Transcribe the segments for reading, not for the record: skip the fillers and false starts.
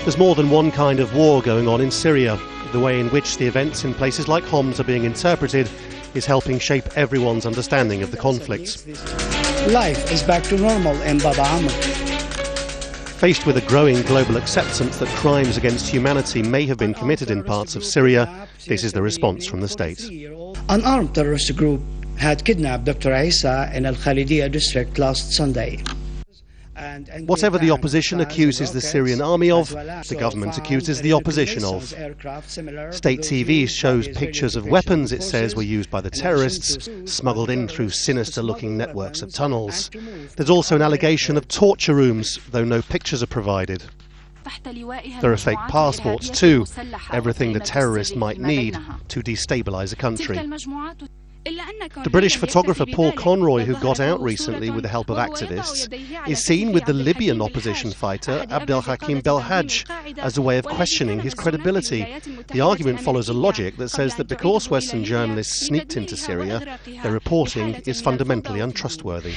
There's more than one kind of war going on in Syria. The way in which the events in places like Homs are being interpreted is helping shape everyone's understanding of the conflict. Life is back to normal in Baba Amr. Faced with a growing global acceptance that crimes against humanity may have been committed in parts of Syria, this is the response from the state. An armed terrorist group had kidnapped Dr. Isa in Al-Khalidiyya district last Sunday. Whatever the opposition accuses the Syrian army of, the government accuses the opposition of. State TV shows pictures of weapons it says were used by the terrorists, smuggled in through sinister-looking networks of tunnels. There's also an allegation of torture rooms, though no pictures are provided. There are fake passports too, everything the terrorist might need to destabilise a country. The British photographer Paul Conroy, who got out recently with the help of activists, is seen with the Libyan opposition fighter Abdelhakim Belhaj as a way of questioning his credibility. The argument follows a logic that says that because Western journalists sneaked into Syria, their reporting is fundamentally untrustworthy.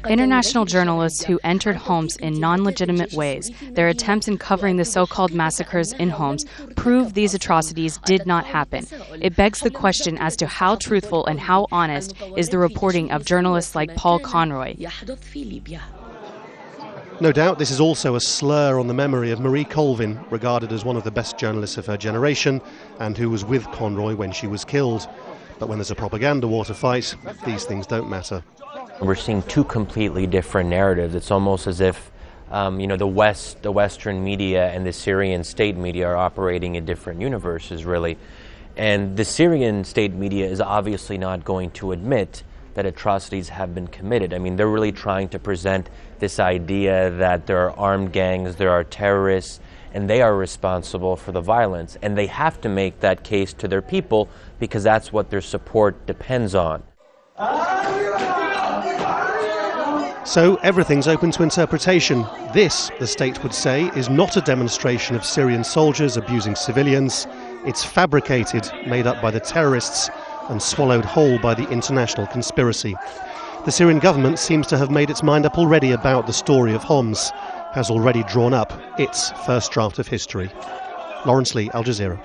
International journalists who entered Homs in non-legitimate ways, their attempts in covering the so-called massacres in Homs, prove these atrocities did not happen. It begs the question as to how truthful and how honest is the reporting of journalists like Paul Conroy. No doubt this is also a slur on the memory of Marie Colvin, regarded as one of the best journalists of her generation and who was with Conroy when she was killed. But when there's a propaganda war to fight, these things don't matter. We're seeing two completely different narratives. It's almost as if the Western media and the Syrian state media are operating in different universes, really. And the Syrian state media is obviously not going to admit that atrocities have been committed. I mean, they're really trying to present this idea that there are armed gangs, there are terrorists, and they are responsible for the violence. And they have to make that case to their people because that's what their support depends on. So everything's open to interpretation. This, the state would say, is not a demonstration of Syrian soldiers abusing civilians. It's fabricated, made up by the terrorists and swallowed whole by the international conspiracy. The Syrian government seems to have made its mind up already about the story of Homs, has already drawn up its first draft of history. Lawrence Lee, Al Jazeera.